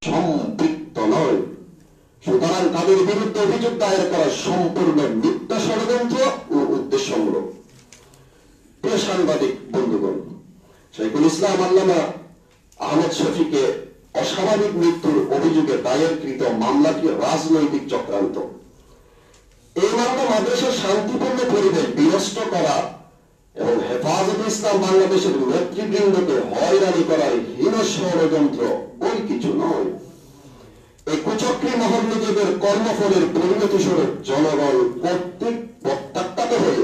সম্পৃক্ত নয়। সুতরাং তাদের বিরুদ্ধে অভিযোগ দায়ের করা সম্পূর্ণ মিথ্যা ষড়যন্ত্র ও উদ্দেশ্যমূলক। প্রিয় সাংবাদিক বন্ধুগণ, শাইখুল ইসলাম আল্লামা আহমদ শফীকে অস্বাভাবিক মৃত্যুর অভিযোগে দায়েরকৃত মামলাটি রাজনৈতিক চক্রান্ত। এই মামলা মাদ্রাসার শান্তিপূর্ণ পরিবেশ বিনষ্ট করা এবং হেফাজতে ইসলাম বাংলাদেশের নেতৃবৃন্দকে হয়রানি করার হীন ষড়যন্ত্র ওই কিছু নয়। এই কুচক্রী মহল নিজেদের কর্মফলের পরিণতি স্বরূপ জনগণ কর্তৃক প্রত্যাখ্যাত হয়ে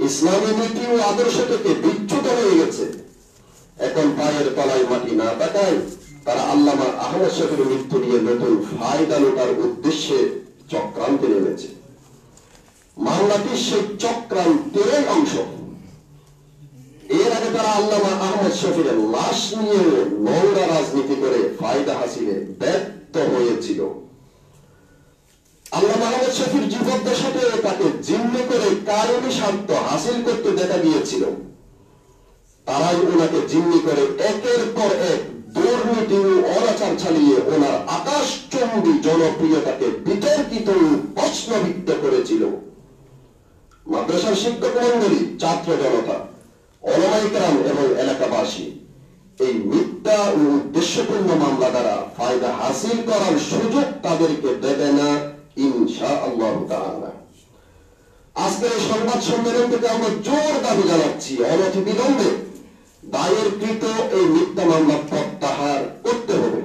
ইসলামী নীতি ও আদর্শ থেকে বিচ্যুত হয়ে গেছে। এখন পায়ের তলায় মাটি না থাকায় তারা আল্লামা আহমদ শফীর মৃত্যু নিয়ে নতুন ফায়দা লুটার উদ্দেশ্যে চক্রান্তে নেমেছে। মামলাটি সেই চক্রান্তের অংশ। এর আগে তারা আল্লামা আহমদ শফীর লাশ নিয়ে নোংরা রাজনীতি করে ফায়দা হাসিলে ব্যর্থ হয়েছিল। আল্লামা আহমদ শফীর জীবদ্দশাতে তাকে জিম্মি করে কায়েমি স্বার্থ হাসিল করতে দেখা গিয়েছিল। তারাই ওনাকে জিম্মি করে একের পর এক দুর্নীতি ও অনাচার চালিয়ে ওনার আকাশচুম্বী জনপ্রিয়তাকে বিতর্কিত ও প্রশ্নবিদ্ধ করেছিল। মাদ্রাসার শিক্ষক মন্ডলী, ছাত্র জনতা, ওলামায়ে কেরাম এবং এলাকাবাসী এই মিথ্যা ও উদ্দেশ্যপূর্ণ মামলা দ্বারা ফায়দা হাসিল করার সুযোগ তাদেরকে দেবে না ইনশাআল্লাহ তাআলা। আজকের এই সংবাদ সম্মেলন থেকে আমরা জোর দাবি জানাচ্ছি, অনতিবিলম্বে দায়েরকৃত এই মিথ্যা মামলা প্রত্যাহার করতে হবে।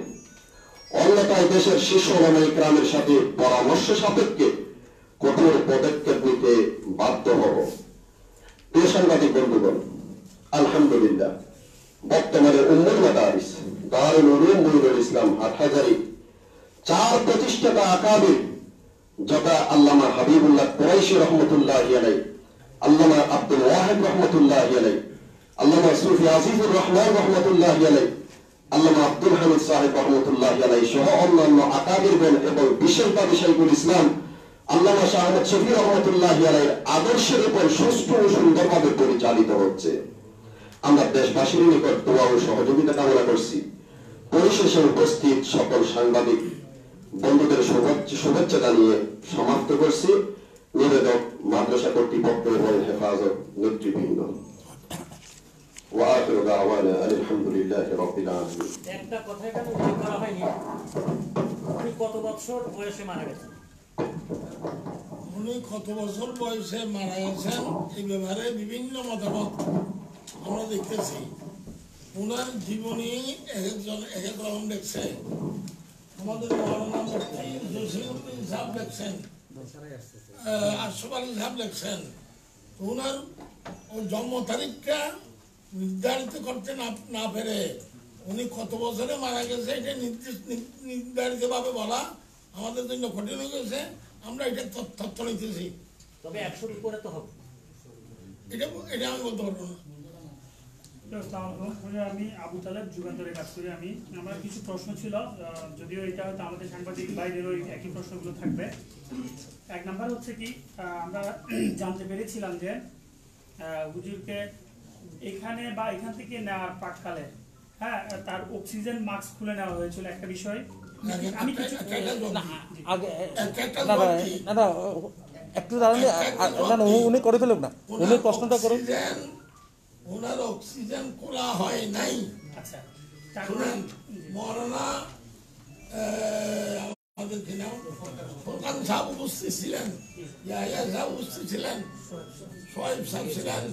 অন্যথায় দেশের শীর্ষ ওলামায়ে কেরামের সাথে পরামর্শ সাপেক্ষে কঠোর পদক্ষেপ নিতে বাধ্য হব। প্রিয় সাংবাদিক বন্ধুগণ, আলহামদুলিল্লাহ বর্তমানে উম্মুল মাদারিস দারুল উলুম মুনিরুল ইসলাম হাটহাজারী 4 প্রতিষ্ঠাতা আকাবির যথা আল্লামা হাবিবুল্লাহ কুরাইশি রহমতুল্লাহি আলাইহি, আল্লামা আব্দুল ওয়াহিদ রহমতুল্লাহি আলাইহি, আল্লামা সুফি আজিজুর রহমান রহমতুল্লাহি আলাইহি, আল্লামা আব্দুল হামিদ সাহেব রহমতুল্লাহি আলাইহি সহ অন্যান্য আকাবিরগণ এবং বিশেষভাবে শাইখুল ইসলাম আল্লামা শাহ আহমদ শফী রহমতুল্লাহি আলাইহির আদর্শের উপর সুষ্ঠু ও সুন্দরভাবে পরিচালিত হচ্ছে। আমরা দেশবাসীর নিকট দোয়া ও সহযোগিতা কামনা করছি। পরিশেষে উপস্থিত সকল সাংবাদিক বন্ধুদের শুভেচ্ছা জানিয়ে সমাপ্ত করছি। নিবেদক মাদ্রাসা কর্তৃপক্ষ এবং হেফাজত নেতৃবৃন্দ। ওয়া আখিরু দাওয়ানা আলহামদুলিল্লাহি রাব্বিল আলামিন। একটা কথা এখানে উল্লেখ করা হয়নি, উনি কত বছর বয়সে মারা গেছেন? উনি কত বছর বয়সে মারা গেছেন এই ব্যাপারে বিভিন্ন মতামত আমরা দেখতেছি। ওনার জীবনী এক একজন এক এক রকম দেখছে। আমাদের মৌলানা মুফতি জসিমউদ্দিন সাহেব দেখছেন, আশরাফ আলী সাহেব দেখছেন। ওনার জন্ম তারিখটা নির্ধারিত করতে না পেরে উনি কত বছরে মারা গেছে এটা নির্ধারিতভাবে বলা আমাদের জন্য কঠিন হয়ে গেছে। আমরা এটা তথ্য নিতেছি, তবে 100-র উপরে তো হবে। এটা আমি বলতে পারবো না। আমি আবু তালেব যুগান্তরে কাজ করি। আমার কিছু প্রশ্ন ছিল, যদিও এটা হয়তো আমাদের সাংবাদিক ভাইদেরও একই প্রশ্নগুলো থাকবে। এক নাম্বার হচ্ছে কি, আমরা জানতে পেরেছিলাম যে হুজুরকে এখানে বা এখান থেকে নেওয়ার প্রাককালে তার অক্সিজেন মাস্ক খুলে নেওয়া হয়েছিল একটা বিষয়। আমি কিছু একটু দাঁড়ান, উনি করে ফেলুক না, উনি প্রশ্নটা করুন। ওনার অক্সিজেন খোলা হয় নাই। আচ্ছা, মৌলানা আমাদের ফোরকান সাহেব উপস্থিত ছিলেন, ইয়াহিয়া সাহেব উপস্থিত ছিলেন, সোহেব সাহেব ছিলেন,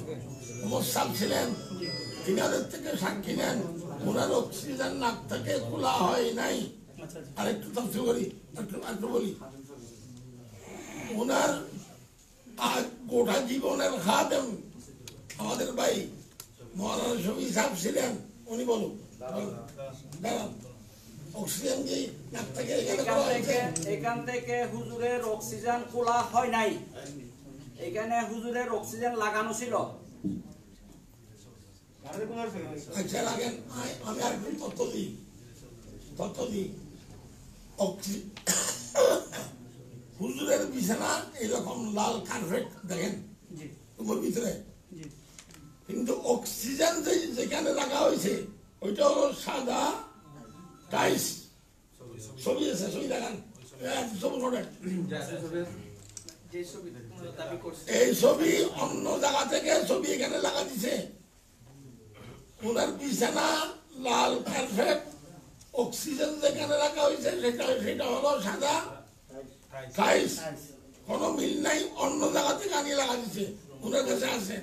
ওমর সাহেব ছিলেন। তিনাদের থেকে সাক্ষী নেন ওনার অক্সিজেন নাক থেকে খোলা হয় নাই। আরেকটু তফসিল করি, একটু বলি। ওনার গোটা জীবনের খাদেম আমাদের ভাই মৌলানা শফি সাহেব ছিলেন। উনি বলুন, অক্সিজেন কি নাক থেকে এখান থেকে হুজুরের অক্সিজেন খোলা হয় নাই, এখানে হুজুরের অক্সিজেন লাগানো ছিল। আচ্ছা রাখেন, আমি আর একটু তথ্য দিই। হুজুরের বিছানা এরকম লাল কার্পেট দেখেন তোমার ভিতরে, কিন্তু অক্সিজেন যেখানে রাখা হয়েছে ওইটা হলো সাদা টাইলস, ছবি আছে, ছবি দেখান, ছবি করেন। এই ছবি অন্য জায়গা থেকে ছবি এখানে লাগা দিছে। ওনার বিছানা লাল কার্পেট, অক্সিজেন যেখানে রাখা হয়েছে সেটা হলো সাদা টাইলস, কোনো মিল নাই, অন্য জায়গা থেকে আনিয়ে লাগা দিছে, ওনার কাছে আছে।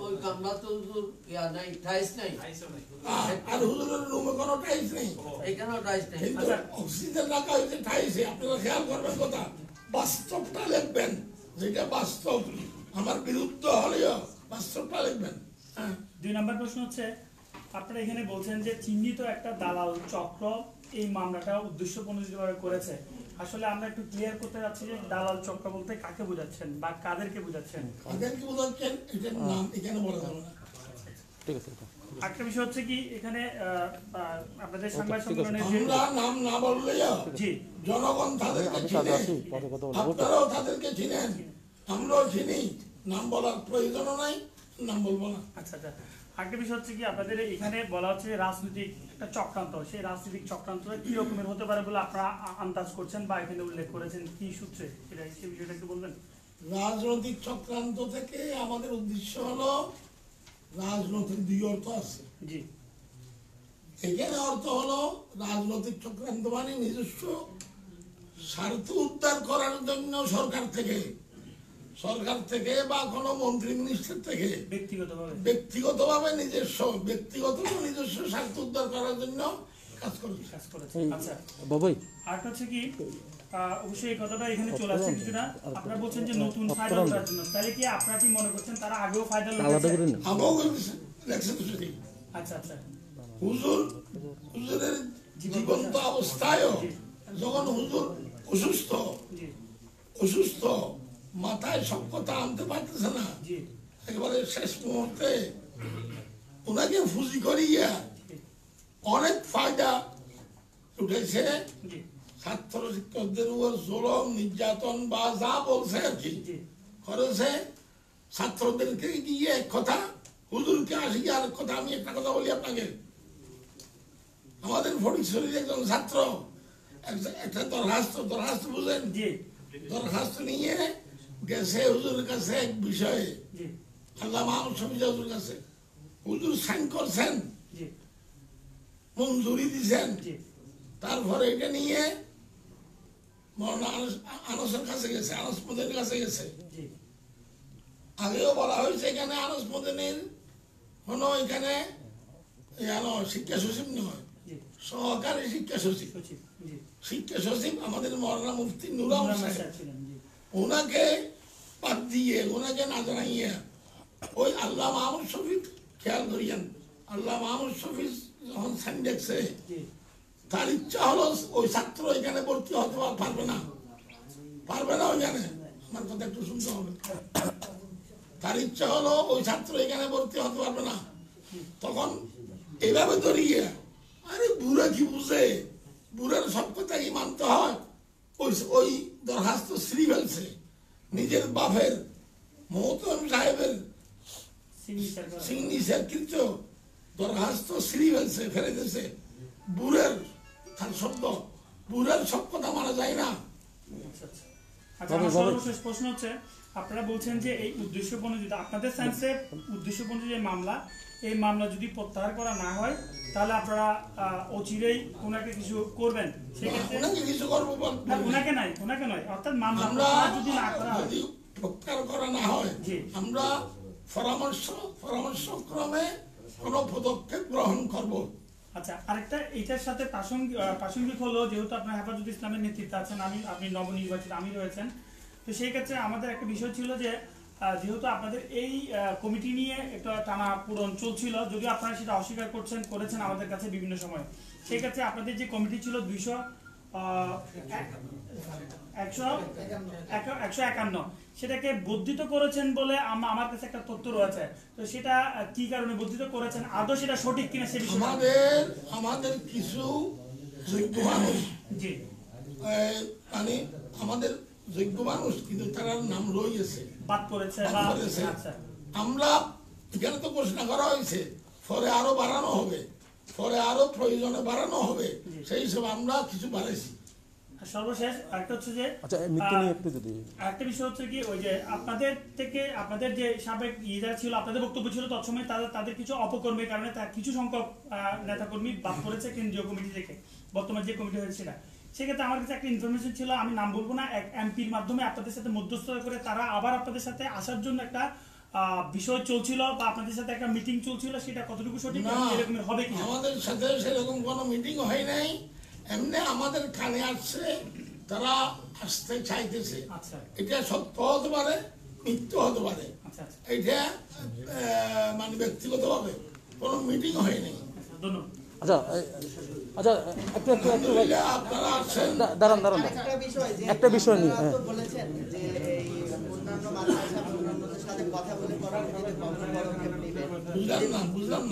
ওই গামলা তো হুজুর ইয়া নাই, টাইলস নাই, আর হুজুরের রুমে কোনো টাইলস নেই, এখানেও টাইলস নাই। কিন্তু অক্সিজেন রাখা হয়েছে টাইলসে। আপনারা খেয়াল করবেন কথা, বাস্তবটা লিখবেন, যেটা বাস্তব, আমার বিরুদ্ধ হলেও বাস্তবটা লিখবেন। হ্যাঁ, 2 নম্বর প্রশ্ন হচ্ছে, আপনারা এখানে বলছেন যে চিহ্নিত একটা দালাল চক্র এই মামলাটা উদ্দেশ্যপ্রণোদিতভাবে করেছে। আসলে আমরা একটু ক্লিয়ার করতে যাচ্ছি যে দালাল চক্র বলতে কাকে বোঝাচ্ছেন বা কাদেরকে বোঝাচ্ছেন? তাদেরকে বোঝাচ্ছেন, এটার নাম এখানে বলা যাবে না। ঠিক আছে। একটা বিষয় হচ্ছে কি, এখানে আপনাদের সংবাদ সম্মেলনের যে আমরা নাম না বললেও জি জনগণ তাদেরকে আমি কাজে চিনে, আছি, পরে কথা বলবো। আপনারাও তাদেরকে চিনেন, আমরাও চিনি, নাম বলার প্রয়োজনও নাই, নাম বলবো না। আচ্ছা আচ্ছা, আরেকটা বিষয় হচ্ছে কি, আপনাদের এখানে বলা হচ্ছে যে রাজনৈতিক একটা চক্রান্ত, সেই রাজনৈতিক চক্রান্তটা কি রকমের হতে পারে বলে আপনারা আন্দাজ করছেন বা এখানে উল্লেখ করেছেন, কি সূত্রে, সেটা সেই বিষয়টা একটু বলবেন? রাজনৈতিক চক্রান্ত থেকে আমাদের উদ্দেশ্য হলো, রাজনৈতিক 2 অর্থ আছে। জি এখানে অর্থ হলো রাজনৈতিক চক্রান্ত মানে নিজস্ব স্বার্থ উদ্ধার করার জন্য সরকার থেকে বা কোনো মন্ত্রী মিনিস্টার থেকে ব্যক্তিগতভাবে নিজস্ব স্বার্থ উদ্ধার করার জন্য কাজ করছে। আচ্ছা বাবুই, আরেকটা হচ্ছে কি, অবশ্যই এই কথাটা এখানে চলে আসছে কিছুটা, আপনারা বলছেন যে নতুন ফায়দা ওঠার জন্য, তাহলে কি আপনারা কি মনে করছেন তারা আগেও ফায়দা আলাদা করে লুটেছে? নিন। আমরাও দেখছেন তো সেটি। আচ্ছা আচ্ছা, হুজুরের জীবন্ত অবস্থায়ও যখন হুজুর জি অসুস্থ, মাথায় সব কথা আনতে পারতেছে না, জি একেবারে শেষ মুহূর্তে ওনাকে ফুজি করিয়া অনেক ফায়দা উঠেছে। জি ছাত্র শিক্ষকদের উপর জুলুম নির্যাতন বা যা বলছে আর কি জি করেছে, ছাত্রদেরকে গিয়ে এক কথা, হুজুরকে আসি আর এক কথা। আমি একটা কথা বলি আপনাকে, আমাদের ফটিকছড়ির একজন ছাত্র একটা দরখাস্ত বুঝেন, জি দরখাস্ত নিয়ে গেছে হুজুরের কাছে এক বিষয়ে, জি আল্লাহ মাহমুদ শফি হুজুর কাছে। হুজুর সাইন করছেন, জি মঞ্জুরি দিছেন, জি তারপরে এটা নিয়ে মৌলানা আনসের কাছে গেছে, আনস মদিনের কাছে গেছে। জি আগেও বলা হয়েছে এখানে আনস মদিনের কোনো এখানে শিক্ষা সচিব নয়, জি সহকারী শিক্ষা সচিব। সচিব, জি শিক্ষা সচিব আমাদের মৌলানা মুফতি নুরাম সাহেব, সাহেব ছিলেন, জি ওনাকে বাদ দিয়ে, ওনাকে না জানাইয়া ওই আল্লাহ মাহমুদ শফিক, খেয়াল করিয়েন, আল্লাহ মাহমুদ শফিক যখন সাইন দেখছে, জি তার ইচ্ছা হলো ওই ছাত্র এখানে ভর্তি হতে পারবে না ওইখানে। আমার কথা একটু শুনতে হবে। তার ইচ্ছা হলো ওই ছাত্র এখানে ভর্তি হতে পারবে না। তখন এইভাবে ধরিয়ে, আরে বুড়া কি বুঝে, বুড়ার সব কথা কি মানতে হয়? ওই দরখাস্ত শ্রী ফেলছে, নিজের বাপের মোহতম সাহেবের সিগনেচার করা। সিগনেচার কিন্তু দরখাস্ত শ্রী ফেলছে, ফেলে দিয়েছে। বুড়ের তার শব্দ, বুড়ের সব কথা মানা যায় না। আচ্ছা আচ্ছা। আচ্ছা, আমার সর্বশেষ প্রশ্ন হচ্ছে, আপনারা বলছেন যে এই উদ্দেশ্যপ্রণোদিত, আপনাদের সেন্সে উদ্দেশ্যপ্রণোদিত যে মামলা, এই মামলা যদি প্রত্যাহার করা না হয় তাহলে আপনারা অচিরেই ওনাকে কিছু করবেন, সেক্ষেত্রে ওনাকে কিছু করবো না, ওনাকে নয়, অর্থাৎ মামলা আমরা প্রত্যাহার যদি না করা হয়, যদি প্রত্যাহার করা না হয়, জি। আমরা পরামর্শক্রমে কোনো পদক্ষেপ গ্রহণ করব। আচ্ছা, আরেকটা এইটার সাথে প্রাসঙ্গিক হলো, যেহেতু আপনার হেফাজত ইসলামের নেতৃত্বে আছেন, আপনি নবনির্বাচিত আমি রয়েছেন, তো সেই ক্ষেত্রে আমাদের একটা বিষয় ছিল যে যেহেতু আপনাদের এই কমিটি নিয়ে একটা টানা পূরণ চলছিল, যদিও আপনারা সেটা অস্বীকার করেছেন আমাদের কাছে বিভিন্ন সময়, সেই ক্ষেত্রে আপনাদের যে কমিটি ছিল 151, সেটাকে বর্ধিত করেছেন বলে আমার কাছে একটা তথ্য রয়েছে। তো সেটা কি কারণে বর্ধিত করেছেন, আদৌ সেটা সঠিক কিনা সে বিষয়ে আমাদের কিছু যোগ্য মানুষ, জি মানে আমাদের যোগ্য মানুষ কিন্তু তার নাম রয়েছে, বাদ করেছে বাদ করেছে। আচ্ছা আমরা এখানে তো ঘোষণা করা হয়েছে, পরে আরো বাড়ানো হবে। পরে আরো প্রয়োজনে বাড়ানো হবে, সেই হিসেবে আমরা কিছু বাড়াইছি। আর সর্বশেষ আরেকটা হচ্ছে যে আচ্ছা মৃত্যু নিয়ে একটু যদি আরেকটা বিষয় হচ্ছে কি ওই যে আপনাদের যে সাবেক যারা ছিল, আপনাদের বক্তব্য ছিল তৎসময় তাদের কিছু অপকর্মের কারণে কিছু সংখ্যক নেতাকর্মী বাদ পড়েছে কেন্দ্রীয় কমিটি থেকে, বর্তমানে যে কমিটি হয়েছে না। সেক্ষেত্রে আমার কাছে একটা ইনফরমেশন ছিল, আমি নাম বলবো না, এক এমপির মাধ্যমে আপনাদের সাথে মধ্যস্থতা করে তারা আবার আপনাদের সাথে আসার জন্য একটা বিষয় চলছিল বা আপনাদের সাথে একটা মিটিং চলছিল, সেটা কতটুকু সঠিক, এরকম হবে কি? আমাদের সাথে সেরকম কোনো মিটিং হয় নাই, এমনি আমাদের কানে আসছে তারা আসতে চাইতেছে। আচ্ছা এটা সত্য হতে পারে, মিথ্যা হতে পারে, আচ্ছা এটা মানে ব্যক্তিগতভাবে কোনো মিটিং হয় নাই। ধন্যবাদ। আচ্ছা আচ্ছা একটু একটু একটু ভাই আপনারা আসছেন, দাঁড়ান দাঁড়ান একটা বিষয় নিয়ে আপনারা তো বলেছেন যে এই অন্যান্য মাদ্রাসা অন্যান্যদের সাথে কথা বলে পরবর্তীতে কঠোর পদক্ষেপ নেবেন। বুঝলাম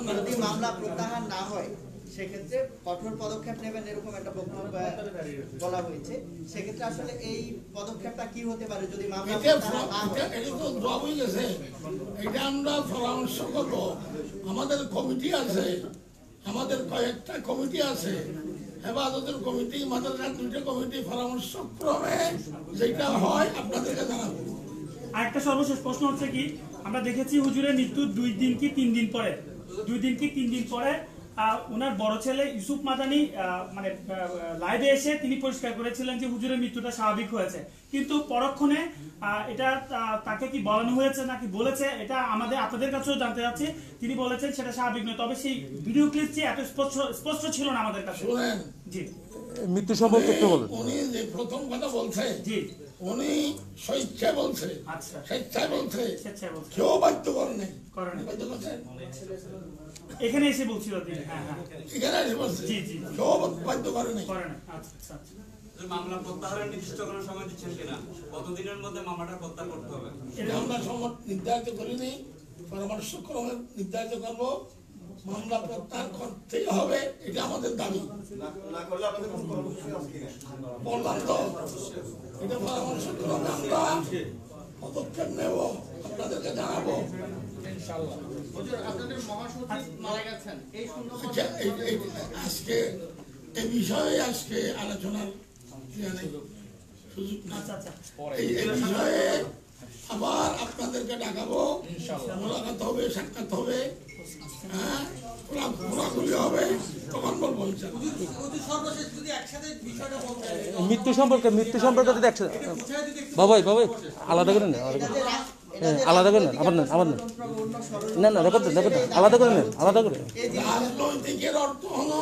না। যদি মামলা প্রত্যাহার না হয় সেক্ষেত্রে কঠোর পদক্ষেপ নেবেন, এরকম একটা বক্তব্য বলা হয়েছে। সেক্ষেত্রে আসলে এই পদক্ষেপটা কি হতে পারে যদি মামলা প্রত্যাহার না হয়? এটা তো জবাব হয়ে গেছে, এটা আমরা পরামর্শ করবো। আমাদের কমিটি আছে, আমাদের কয়েকটা কমিটি আছে, হেফাজতের কমিটি, মাদ্রাসার 2টা কমিটি, পরামর্শ ক্রমে যেটা হয় আপনাদেরকে জানাবো। আরেকটা সর্বশেষ প্রশ্ন হচ্ছে কি, আমরা দেখেছি হুজুরের মৃত্যুর 2 দিন কি 3 দিন পরে ওনার বড় ছেলে ইউসুফ মাদানি মানে লাইভে এসে তিনি পরিষ্কার করেছিলেন যে হুজুরের মৃত্যুটা স্বাভাবিক হয়েছে, কিন্তু পরক্ষণে এটা তাকে কি বলানো হয়েছে নাকি বলেছে, এটা আপনাদের কাছেও জানতে চাচ্ছি। তিনি বলেছেন সেটা স্বাভাবিক নয়, তবে সেই ভিডিও ক্লিপটি এত স্পষ্ট ছিল না আমাদের কাছে। শুনেন, জি মৃত্যু সম্পর্কে একটু বলুন। উনি যে প্রথম কথা বলছে, জি উনি স্বেচ্ছায় বলছে, আচ্ছা স্বেচ্ছায় বলছে, স্বেচ্ছায় বলছে, কেউ বাধ্য করে নাই। করেন বাধ্য করছেন? এখানে এসে বলছিল তিনি। হ্যাঁ এখানে এসে বলছে, জি জি কেউ বাধ্য করে নাই। করেন। আচ্ছা আচ্ছা মামলা প্রত্যাহারের নির্দিষ্ট কোনো সময় দিচ্ছেন কিনা, কতদিনের মধ্যে মামলাটা প্রত্যাহার করতে হবে? এটা আমরা নির্ধারিত করিনি, পরামর্শ ক্রমে নির্ধারিত করবো। মামলা প্রত্যাহার করতেই হবে, এটা আমাদের দাবি। বললাম তো, এটা পরামর্শ ক্রমে আমরা পদক্ষেপ নেব, আপনাদেরকে জানাবো। আজকে এই বিষয়ে আলোচনার সুযোগ নেই। এই বিষয়ে আবার আপনাদেরকে ডাকাবো, মোলাকাত হবে, সাক্ষাৎ হবে, হ্যাঁ, খোলাখুলি হবে, তখন বলবো। মৃত্যু সম্পর্কে যদি একসাথে বাবাই আলাদা করে নেন, আলাদা করে নেন, আবার নেন, না রেকর্ড আলাদা করে নেন, আলাদা করে। রাজনৈতিকের অর্থ হলো